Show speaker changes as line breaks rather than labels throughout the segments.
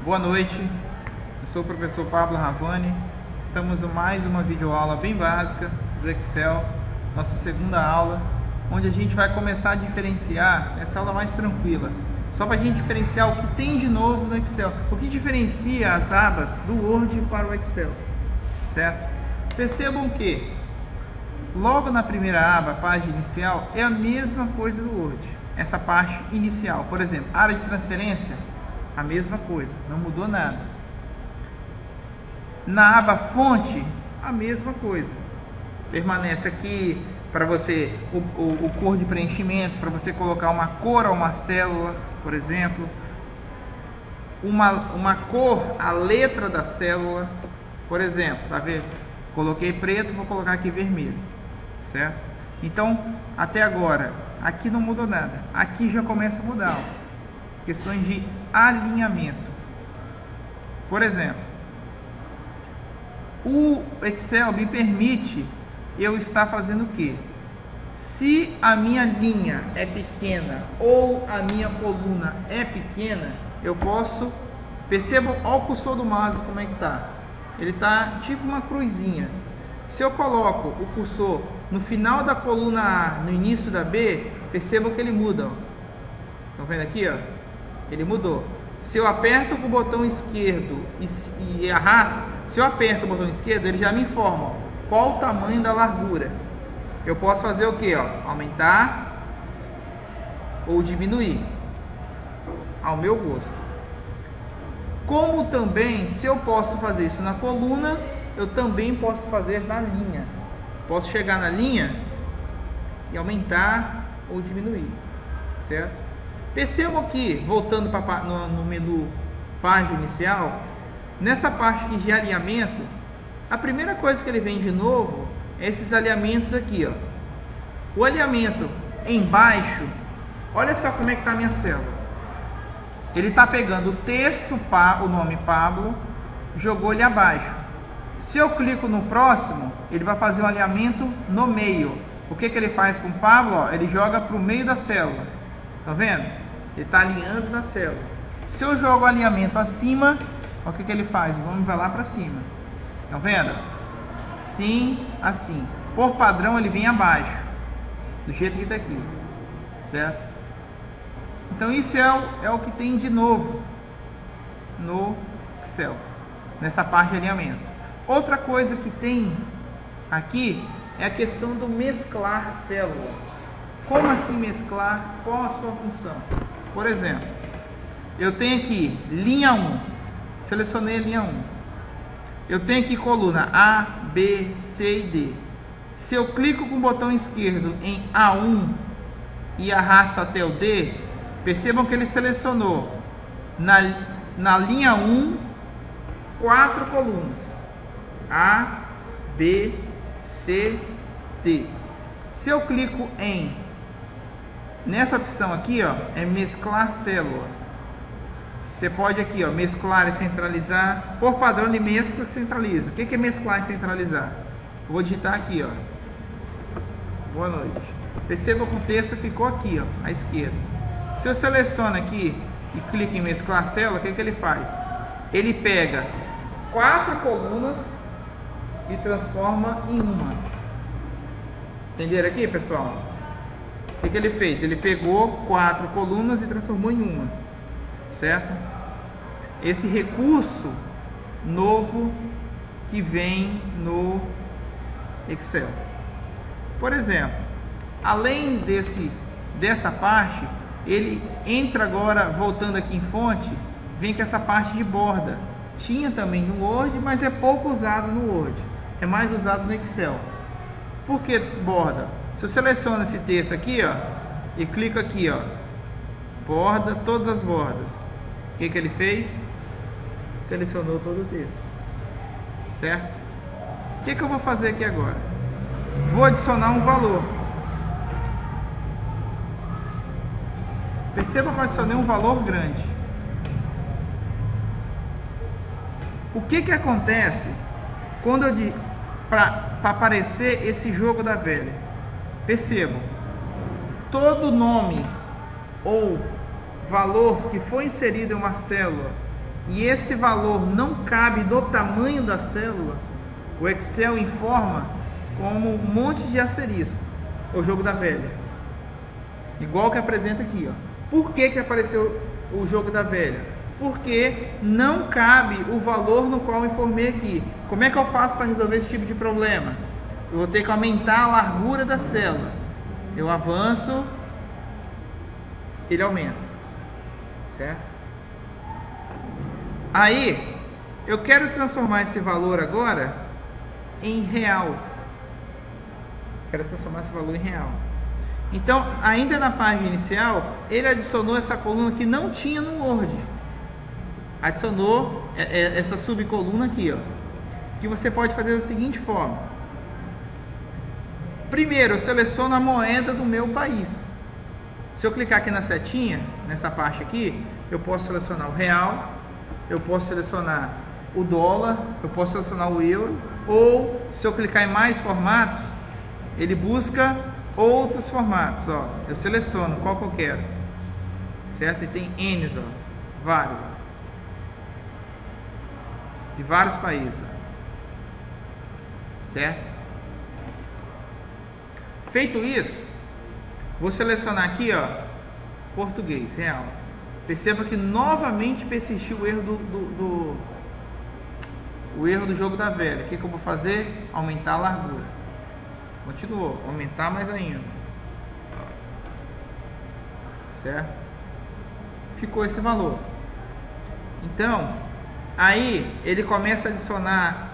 Boa noite, eu sou o professor Pablo Ravani. Estamos em mais uma videoaula bem básica do Excel, nossa segunda aula, onde a gente vai começar a diferenciar essa aula mais tranquila, só para a gente diferenciar o que tem de novo no Excel, o que diferencia as abas do Word para o Excel, certo? Percebam que logo na primeira aba, página inicial, é a mesma coisa do Word, essa parte inicial. Por exemplo, área de transferência, a mesma coisa, não mudou nada. Na aba fonte, a mesma coisa, permanece aqui para você o cor de preenchimento, para você colocar uma cor a uma célula, por exemplo, uma cor a letra da célula, por exemplo, tá vendo? Coloquei preto, vou colocar aqui vermelho, certo? Então, até agora, aqui não mudou nada, aqui já começa a mudar, ó. Questões de alinhamento. Por exemplo, o Excel me permite eu estar fazendo o que? Se a minha linha é pequena ou a minha coluna é pequena, eu posso, percebam, olha o cursor do mouse como é que tá. Ele tá tipo uma cruzinha. Se eu coloco o cursor no final da coluna A, no início da B, percebam que ele muda, ó. Estão vendo aqui, ó? Ele mudou. Se eu aperto com o botão esquerdo e arrasto, se eu aperto o botão esquerdo, ele já me informa, ó, qual o tamanho da largura. Eu posso fazer o que? Aumentar ou diminuir, ao meu gosto. Como também, se eu posso fazer isso na coluna, eu também posso fazer na linha. Posso chegar na linha e aumentar ou diminuir, certo? Percebam que, voltando no menu página inicial, nessa parte de alinhamento, a primeira coisa que ele vem de novo é esses alinhamentos aqui, ó. O alinhamento embaixo, olha só como é que está a minha célula. Ele está pegando o texto, o nome Pablo, jogou ele abaixo. Se eu clico no próximo, ele vai fazer um alinhamento no meio. O que ele faz com o Pablo? Ó, ele joga para o meio da célula. Tá vendo? Ele está alinhando na célula. Se eu jogo o alinhamento acima, o que ele faz? Vamos ver lá para cima. Tá vendo? Sim, assim. Por padrão ele vem abaixo, do jeito que está aqui, certo? Então isso é o que tem de novo no Excel, nessa parte de alinhamento. Outra coisa que tem aqui é a questão do mesclar célula. Como assim mesclar? Qual a sua função? Por exemplo, eu tenho aqui linha 1, selecionei a linha 1. Eu tenho aqui coluna A, B, C e D. Se eu clico com o botão esquerdo em A1 e arrasto até o D, percebam que ele selecionou na linha 1 4 colunas: A, B, C, D. Se eu clico nessa opção aqui, ó, é mesclar célula. Você pode aqui, ó, mesclar e centralizar. Por padrão de mescla, centraliza. O que é mesclar e centralizar? Eu vou digitar aqui, ó. Boa noite. Perceba que o texto ficou aqui, ó, à esquerda. Se eu seleciono aqui e clico em mesclar célula, o que ele faz? Ele pega 4 colunas e transforma em uma. Entenderam aqui, pessoal? O que ele fez? Ele pegou 4 colunas e transformou em uma, certo? Esse recurso novo que vem no Excel. Por exemplo, além dessa parte, ele entra agora, voltando aqui em fonte, vem com essa parte de borda. Tinha também no Word, mas é pouco usado no Word, é mais usado no Excel. Por que borda? Se eu seleciono esse texto aqui, ó, e clico aqui, ó, borda, todas as bordas, o que ele fez? Selecionou todo o texto, certo? O que eu vou fazer aqui agora? Vou adicionar um valor. Perceba que eu adicionei um valor grande. O que acontece quando eu para aparecer esse jogo da velha? Percebam, todo nome ou valor que foi inserido em uma célula e esse valor não cabe no tamanho da célula, o Excel informa como um monte de asterisco, o jogo da velha. Igual que apresenta aqui, ó. Por que apareceu o jogo da velha? Porque não cabe o valor no qual eu informei aqui. Como é que eu faço para resolver esse tipo de problema? Eu vou ter que aumentar a largura da célula. Eu avanço, ele aumenta, certo? Aí, eu quero transformar esse valor agora em real. Quero transformar esse valor em real. Então, ainda na página inicial, ele adicionou essa coluna que não tinha no Word. Adicionou essa subcoluna aqui, ó, que você pode fazer da seguinte forma. Primeiro, eu seleciono a moeda do meu país. Se eu clicar aqui na setinha, nessa parte aqui, eu posso selecionar o real, eu posso selecionar o dólar, eu posso selecionar o euro, ou se eu clicar em mais formatos, ele busca outros formatos, ó. Eu seleciono qual que eu quero, certo? E tem N, ó, vários, ó, de vários países, ó. Certo? Feito isso, vou selecionar aqui, ó, português, real. Perceba que novamente persistiu o erro o erro do jogo da velha. O que eu vou fazer? Aumentar a largura. Continuou, aumentar mais ainda. Certo? Ficou esse valor. Então, aí ele começa a adicionar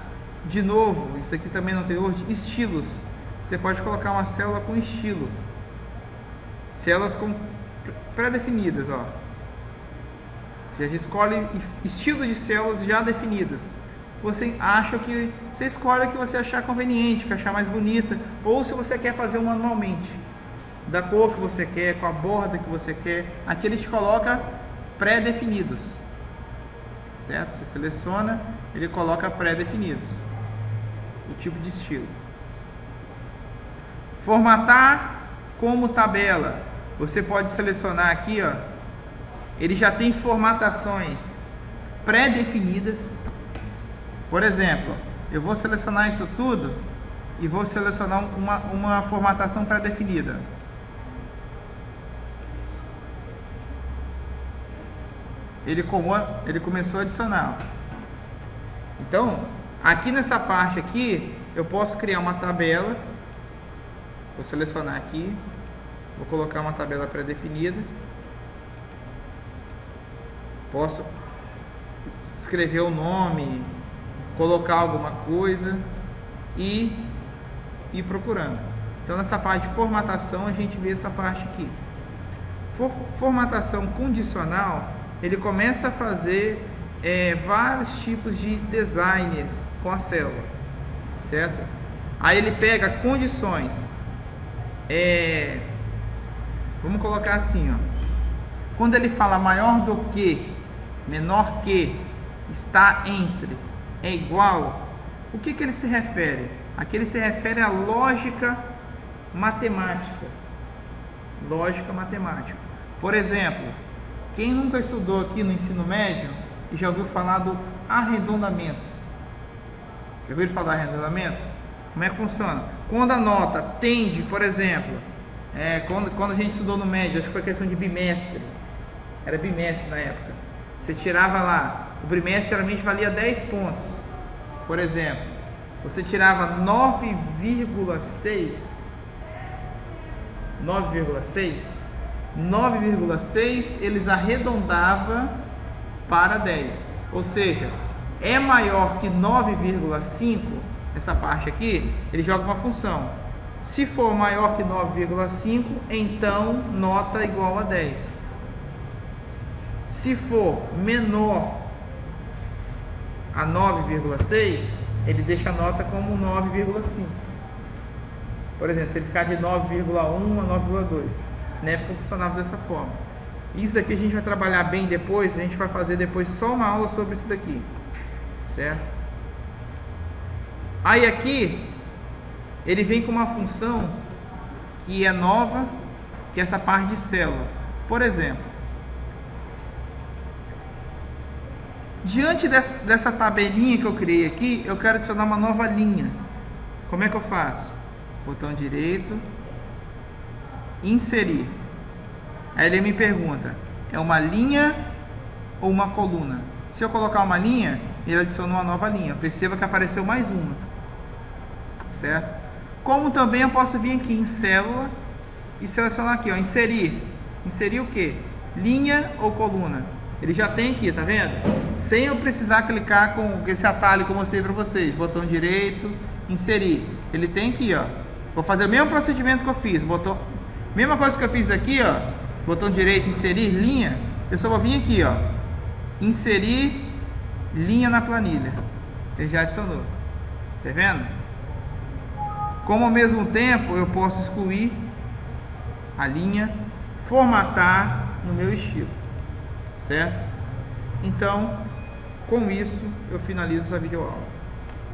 de novo, isso aqui também não tem hoje, estilos. Você pode colocar uma célula com estilo. Células pré-definidas, ó. Você já escolhe estilo de células já definidas. Você escolhe o que você achar conveniente, que achar mais bonita, ou se você quer fazer manualmente, da cor que você quer, com a borda que você quer. Aqui ele te coloca pré-definidos, certo? Você seleciona, ele coloca pré-definidos, o tipo de estilo. Formatar como tabela. Você pode selecionar aqui, ó. Ele já tem formatações pré-definidas. Por exemplo, eu vou selecionar isso tudo e vou selecionar uma formatação pré-definida. Ele começou a adicionar. Então, aqui nessa parte aqui, eu posso criar uma tabela. Vou selecionar aqui, vou colocar uma tabela pré-definida. Posso escrever o nome, colocar alguma coisa e ir procurando. Então, nessa parte de formatação, a gente vê essa parte aqui. Formatação condicional, ele começa a fazer vários tipos de designers com a célula, certo? Aí ele pega condições. Vamos colocar assim, ó. Quando ele fala maior do que, menor que, está entre, é igual, o que ele se refere? Aqui ele se refere à lógica matemática. Lógica matemática. Por exemplo, quem nunca estudou aqui no ensino médio e já ouviu falar do arredondamento? Já ouviu falar de arredondamento? Como é que funciona? Quando a nota tende, por exemplo, quando a gente estudou no médio, acho que foi questão de bimestre, era bimestre na época, você tirava lá, o bimestre geralmente valia 10 pontos, por exemplo, você tirava 9,6, 9,6 eles arredondavam para 10, ou seja, é maior que 9,5, essa parte aqui, ele joga uma função. Se for maior que 9,5, então nota igual a 10. Se for menor a 9,6, ele deixa a nota como 9,5. Por exemplo, se ele ficar de 9,1 a 9,2. Na época funcionava dessa forma. Isso aqui a gente vai trabalhar bem depois, a gente vai fazer depois só uma aula sobre isso daqui. Certo? Aí aqui, ele vem com uma função que é nova, que é essa parte de célula. Por exemplo, Diante dessa tabelinha que eu criei aqui, eu quero adicionar uma nova linha. Como é que eu faço? Botão direito, inserir. Aí ele me pergunta, é uma linha ou uma coluna? Se eu colocar uma linha, ele adiciona uma nova linha. Perceba que apareceu mais uma, certo? Como também eu posso vir aqui em célula e selecionar aqui, ó, inserir. Inserir o que? Linha ou coluna? Ele já tem aqui, tá vendo? Sem eu precisar clicar com esse atalho que eu mostrei para vocês. Botão direito, inserir. Ele tem aqui, ó. Vou fazer o mesmo procedimento que eu fiz. Mesma coisa que eu fiz aqui, ó. Botão direito, inserir linha. Eu só vou vir aqui, ó. Inserir linha na planilha. Ele já adicionou. Tá vendo? Como ao mesmo tempo eu posso excluir a linha, formatar no meu estilo, certo? Então, com isso eu finalizo essa videoaula.